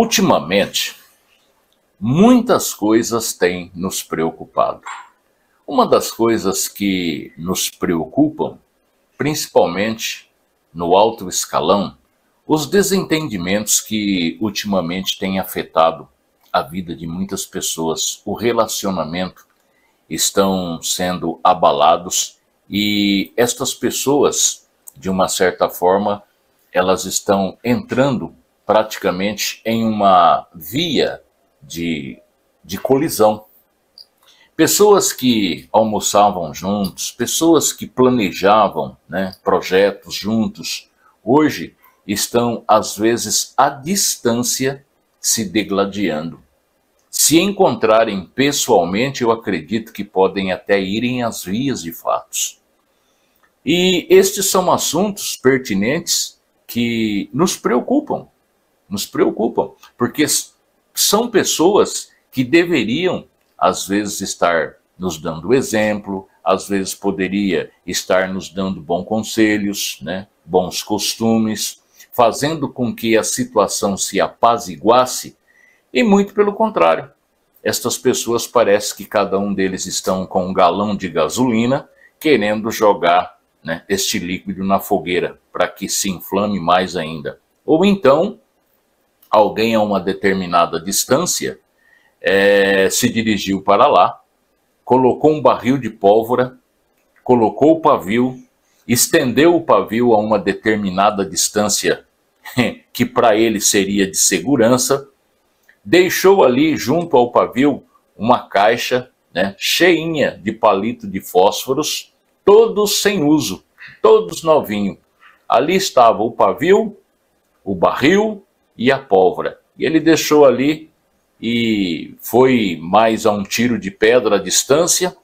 Ultimamente, muitas coisas têm nos preocupado. Uma das coisas que nos preocupam, principalmente no alto escalão, os desentendimentos que ultimamente têm afetado a vida de muitas pessoas, o relacionamento estão sendo abalados e estas pessoas, de uma certa forma, elas estão entrando praticamente em uma via de colisão. Pessoas que almoçavam juntos, pessoas que planejavam, projetos juntos, hoje estão, às vezes, à distância, se degladiando. Se encontrarem pessoalmente, eu acredito que podem até irem às vias de fatos. E estes são assuntos pertinentes que nos preocupam, porque são pessoas que deveriam, às vezes, estar nos dando exemplo, às vezes poderia estar nos dando bons conselhos, bons costumes, fazendo com que a situação se apaziguasse, e muito pelo contrário. Estas pessoas parece que cada um deles estão com um galão de gasolina, querendo jogar este líquido na fogueira, para que se inflame mais ainda. Ou então, alguém a uma determinada distância se dirigiu para lá, colocou um barril de pólvora, colocou o pavio, estendeu o pavio a uma determinada distância que para ele seria de segurança, deixou ali junto ao pavio uma caixa cheinha de palito de fósforos, todos sem uso, todos novinhos. Ali estava o pavio, o barril e a pólvora. E ele deixou ali e foi mais a um tiro de pedra à distância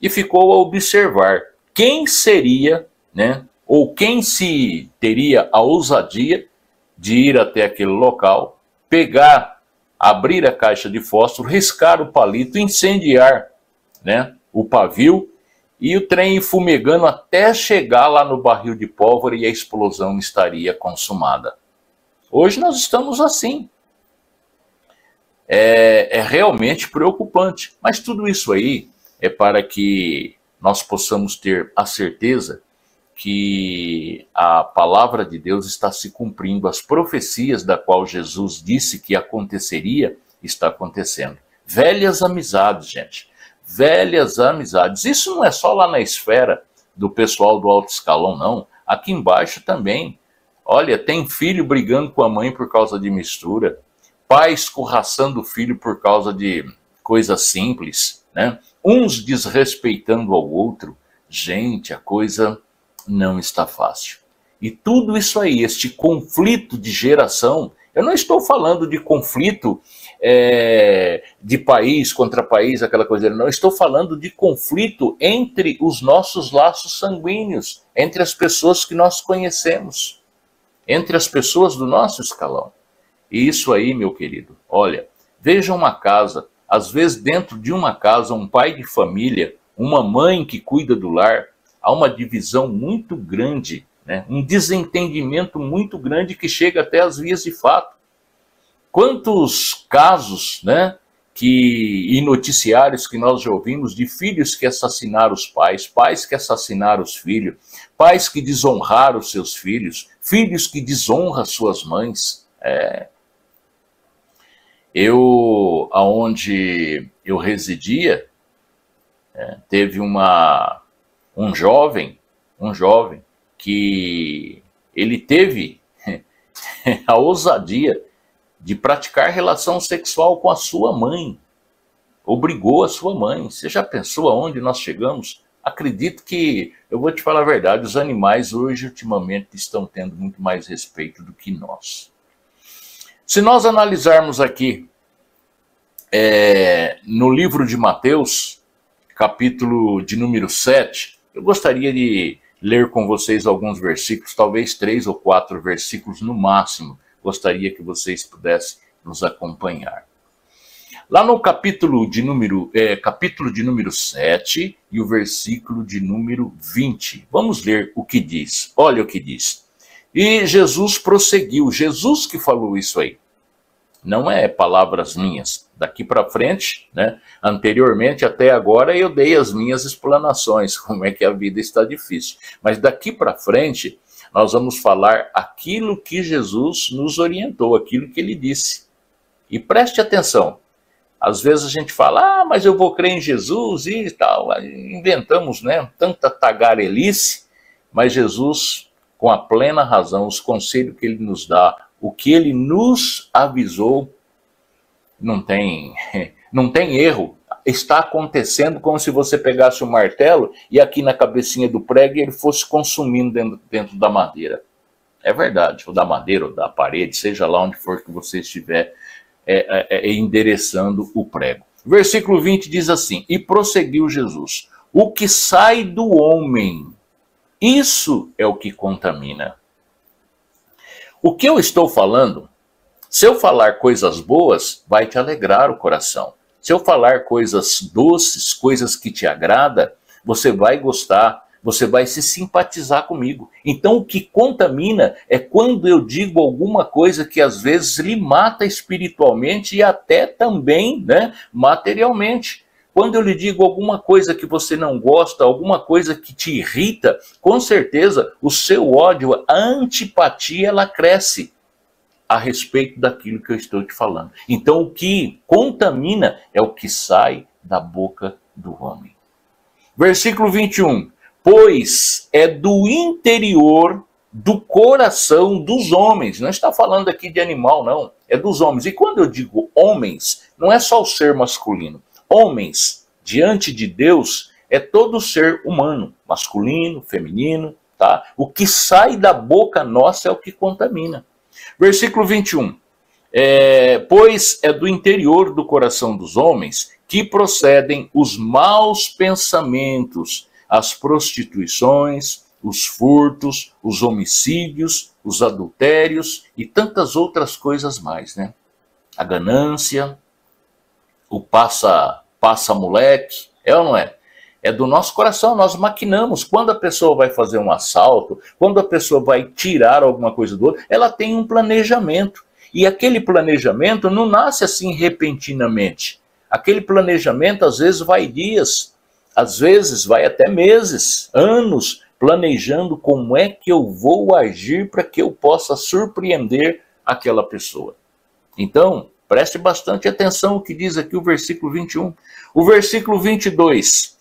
e ficou a observar quem seria, ou quem se teria a ousadia de ir até aquele local, abrir a caixa de fósforo, riscar o palito, incendiar o pavio e o trem fumegando até chegar lá no barril de pólvora e a explosão estaria consumada. Hoje nós estamos assim. É realmente preocupante, mas tudo isso aí é para que nós possamos ter a certeza que a palavra de Deus está se cumprindo, as profecias da qual Jesus disse que aconteceria, está acontecendo. Velhas amizades, gente, velhas amizades. Isso não é só lá na esfera do pessoal do alto escalão, não. Aqui embaixo também. Olha, tem filho brigando com a mãe por causa de mistura, pai escorraçando o filho por causa de coisas simples, uns desrespeitando ao outro. Gente, a coisa não está fácil. E tudo isso aí, este conflito de geração, eu não estou falando de conflito de país contra país, aquela coisa, não, estou falando de conflito entre os nossos laços sanguíneos, entre as pessoas que nós conhecemos, entre as pessoas do nosso escalão. E isso aí, meu querido, olha, veja uma casa, às vezes dentro de uma casa, um pai de família, uma mãe que cuida do lar, há uma divisão muito grande, um desentendimento muito grande que chega até as vias de fato. Quantos casos, e noticiários que nós já ouvimos de filhos que assassinaram os pais, pais que assassinaram os filhos, pais que desonraram os seus filhos, filhos que desonram suas mães. Aonde eu residia, teve um jovem que ele teve a ousadia de praticar relação sexual com a sua mãe. Obrigou a sua mãe. Você já pensou aonde nós chegamos? Acredito que, eu vou te falar a verdade, os animais hoje, ultimamente, estão tendo muito mais respeito do que nós. Se nós analisarmos aqui no livro de Mateus, capítulo de número 7, eu gostaria de ler com vocês alguns versículos, talvez 3 ou 4 versículos no máximo. Gostaria que vocês pudessem nos acompanhar. Lá no capítulo de número 7 e o versículo de número 20. Vamos ler o que diz. Olha o que diz. E Jesus prosseguiu, Jesus que falou isso aí. Não é palavras minhas. Daqui para frente, né? Anteriormente, até agora, eu dei as minhas explanações, como é que a vida está difícil. Mas daqui para frente, nós vamos falar aquilo que Jesus nos orientou, aquilo que ele disse. E preste atenção. Às vezes a gente fala, mas eu vou crer em Jesus e tal. Inventamos, né, tanta tagarelice, mas Jesus, com a plena razão, os conselhos que ele nos dá, o que ele nos avisou, não tem erro. Está acontecendo como se você pegasse um martelo e aqui na cabecinha do prego ele fosse consumindo dentro da madeira. É verdade, ou da madeira, ou da parede, seja lá onde for que você estiver endereçando o prego. Versículo 20 diz assim, e prosseguiu Jesus, o que sai do homem, isso é o que contamina. O que eu estou falando, se eu falar coisas boas, vai te alegrar o coração. Se eu falar coisas doces, coisas que te agradam, você vai gostar, você vai se simpatizar comigo. Então o que contamina é quando eu digo alguma coisa que às vezes lhe mata espiritualmente e até também, né, materialmente. Quando eu lhe digo alguma coisa que você não gosta, alguma coisa que te irrita, com certeza o seu ódio, a antipatia, ela cresce a respeito daquilo que eu estou te falando. Então o que contamina é o que sai da boca do homem. Versículo 21. Pois é do interior do coração dos homens. Não está falando aqui de animal, não. É dos homens. E quando eu digo homens, não é só o ser masculino. Homens, diante de Deus, é todo ser humano. Masculino, feminino, tá? O que sai da boca nossa é o que contamina. Versículo 21. Pois é do interior do coração dos homens que procedem os maus pensamentos, as prostituições, os furtos, os homicídios, os adultérios e tantas outras coisas mais, né? A ganância, o passa-moleque, é ou não é? É do nosso coração, nós maquinamos. Quando a pessoa vai fazer um assalto, quando a pessoa vai tirar alguma coisa do outro, ela tem um planejamento. E aquele planejamento não nasce assim repentinamente. Aquele planejamento às vezes vai dias, às vezes vai até meses, anos, planejando como é que eu vou agir para que eu possa surpreender aquela pessoa. Então, preste bastante atenção no que diz aqui o versículo 21. O versículo 22,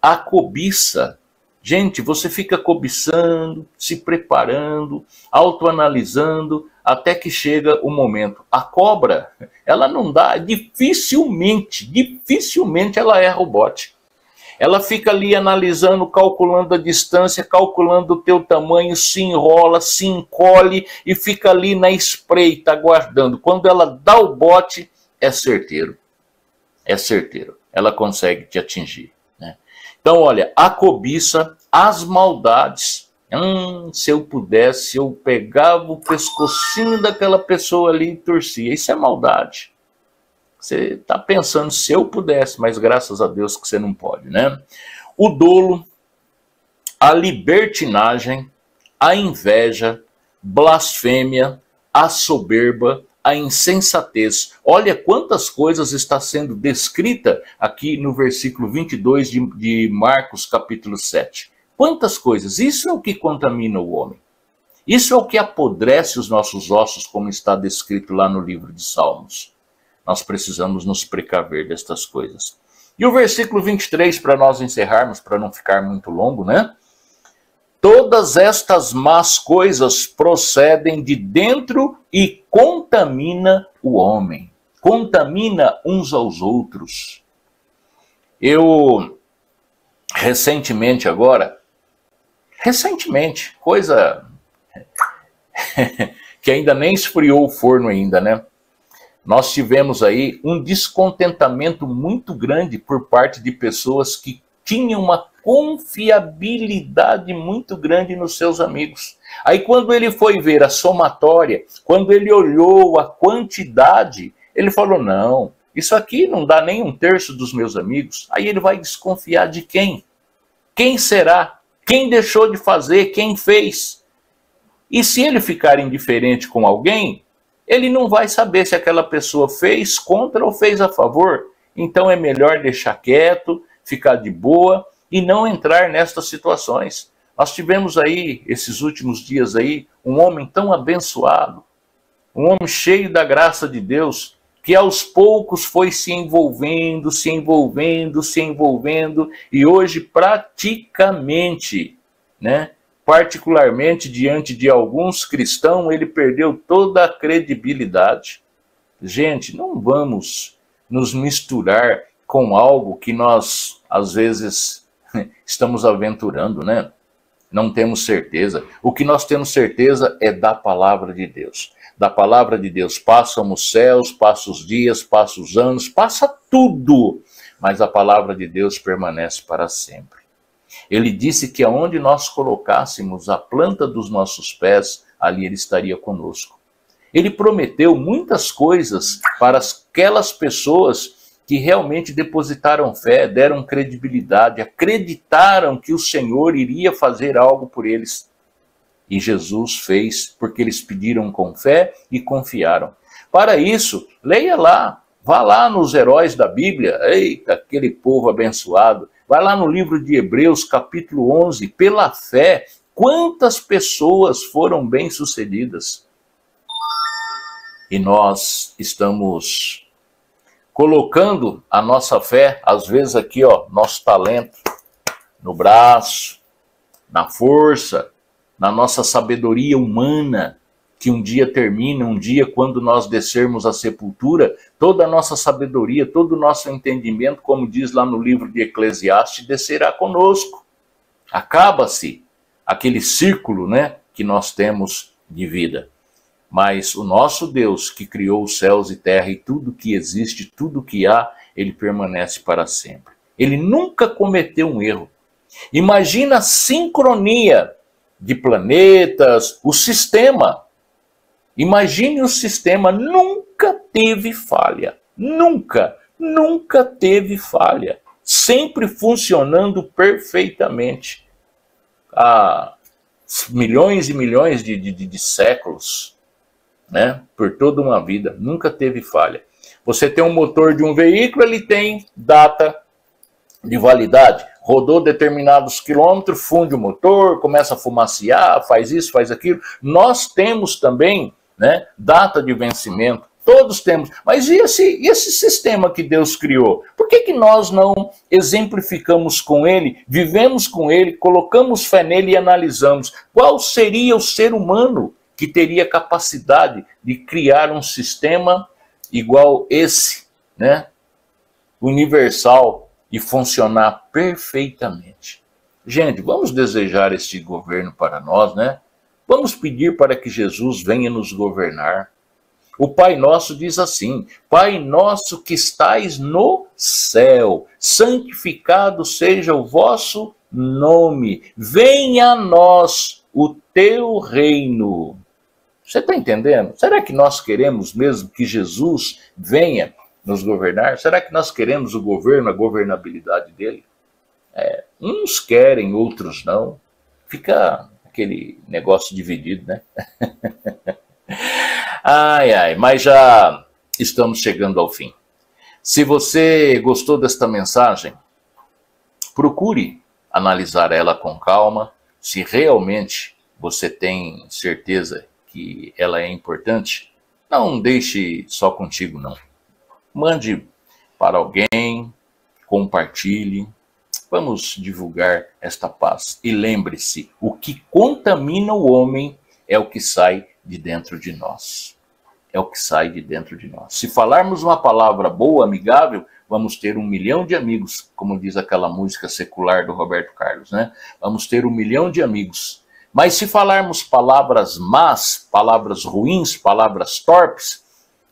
a cobiça. Gente, você fica cobiçando, se preparando, autoanalisando, até que chega o momento. A cobra, ela não dá, dificilmente ela erra o bote. Ela fica ali analisando, calculando a distância, calculando o teu tamanho, se enrola, se encolhe e fica ali na espreita, aguardando. Quando ela dá o bote, é certeiro. É certeiro. Ela consegue te atingir. Né? Então, olha, a cobiça, as maldades. Se eu pudesse, eu pegava o pescocinho daquela pessoa ali e torcia. Isso é maldade. Você está pensando, se eu pudesse, mas graças a Deus que você não pode, né? O dolo, a libertinagem, a inveja, blasfêmia, a soberba, a insensatez. Olha quantas coisas está sendo descrita aqui no versículo 22 de Marcos, capítulo 7. Quantas coisas. Isso é o que contamina o homem. Isso é o que apodrece os nossos ossos, como está descrito lá no livro de Salmos. Nós precisamos nos precaver destas coisas. E o versículo 23, para nós encerrarmos, para não ficar muito longo, né? Todas estas más coisas procedem de dentro e contamina o homem. Contamina uns aos outros. Eu, recentemente, coisa que ainda nem esfriou o forno ainda, né? Nós tivemos aí um descontentamento muito grande por parte de pessoas que tinham uma confiabilidade muito grande nos seus amigos. Aí quando ele foi ver a somatória, quando ele olhou a quantidade, ele falou, não, isso aqui não dá nem 1/3 dos meus amigos. Aí ele vai desconfiar de quem? Quem será? Quem deixou de fazer? Quem fez? E se ele ficar indiferente com alguém, ele não vai saber se aquela pessoa fez contra ou fez a favor. Então é melhor deixar quieto, ficar de boa e não entrar nestas situações. Nós tivemos aí, esses últimos dias aí, um homem tão abençoado, um homem cheio da graça de Deus, que aos poucos foi se envolvendo, e hoje praticamente, né, particularmente diante de alguns cristãos, ele perdeu toda a credibilidade. Gente, não vamos nos misturar com algo que nós, às vezes, estamos aventurando, né? Não temos certeza. O que nós temos certeza é da palavra de Deus. Da palavra de Deus passam os céus, passam os dias, passam os anos, passa tudo. Mas a palavra de Deus permanece para sempre. Ele disse que aonde nós colocássemos a planta dos nossos pés, ali ele estaria conosco. Ele prometeu muitas coisas para aquelas pessoas que realmente depositaram fé, deram credibilidade, acreditaram que o Senhor iria fazer algo por eles. E Jesus fez, porque eles pediram com fé e confiaram. Para isso, leia lá, vá lá nos heróis da Bíblia, eita, aquele povo abençoado. Vai lá no livro de Hebreus, capítulo 11, pela fé, quantas pessoas foram bem-sucedidas. E nós estamos colocando a nossa fé, às vezes aqui, ó, nosso talento, no braço, na força, na nossa sabedoria humana, que um dia termina, um dia quando nós descermos à sepultura, toda a nossa sabedoria, todo o nosso entendimento, como diz lá no livro de Eclesiastes, descerá conosco. Acaba-se aquele círculo, né, que nós temos de vida. Mas o nosso Deus, que criou os céus e terra e tudo que existe, tudo que há, ele permanece para sempre. Ele nunca cometeu um erro. Imagina a sincronia de planetas, o sistema. Imagine o sistema, nunca teve falha. Nunca teve falha. Sempre funcionando perfeitamente. Há milhões e milhões de séculos. Né? Por toda uma vida, nunca teve falha. Você tem um motor de um veículo, ele tem data de validade. Rodou determinados quilômetros, funde o motor, começa a fumaciar, faz isso, faz aquilo. Nós temos também, né, data de vencimento. Todos temos. Mas e esse sistema que Deus criou? Por que nós não exemplificamos com ele, vivemos com ele, colocamos fé nele e analisamos? Qual seria o ser humano que teria capacidade de criar um sistema igual esse, né? Universal e funcionar perfeitamente. Gente, vamos desejar este governo para nós, né? Vamos pedir para que Jesus venha nos governar. O Pai Nosso diz assim: Pai nosso que estais no céu, santificado seja o vosso nome, venha a nós o teu reino. Você está entendendo? Será que nós queremos mesmo que Jesus venha nos governar? Será que nós queremos o governo, a governabilidade dele? Uns querem, outros não. Fica aquele negócio dividido, né? Mas já estamos chegando ao fim. Se você gostou desta mensagem, procure analisar ela com calma, se realmente você tem certeza que ela é importante, não deixe só contigo, não. Mande para alguém, compartilhe, vamos divulgar esta paz. E lembre-se, o que contamina o homem é o que sai de dentro de nós. É o que sai de dentro de nós. Se falarmos uma palavra boa, amigável, vamos ter 1 milhão de amigos, como diz aquela música secular do Roberto Carlos, né? Vamos ter 1 milhão de amigos. Mas se falarmos palavras más, palavras ruins, palavras torpes,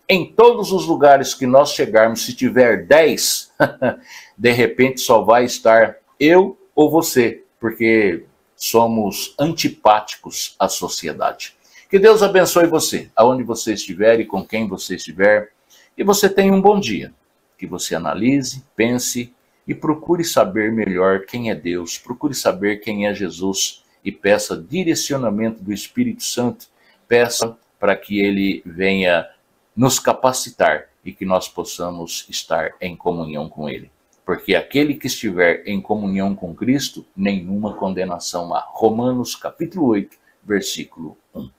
em todos os lugares que nós chegarmos, se tiver 10, de repente só vai estar eu ou você, porque somos antipáticos à sociedade. Que Deus abençoe você, aonde você estiver e com quem você estiver, e você tenha um bom dia. Que você analise, pense e procure saber melhor quem é Deus, procure saber quem é Jesus, e peça direcionamento do Espírito Santo, peça para que Ele venha nos capacitar e que nós possamos estar em comunhão com Ele. Porque aquele que estiver em comunhão com Cristo, nenhuma condenação há. Romanos capítulo 8, versículo 1.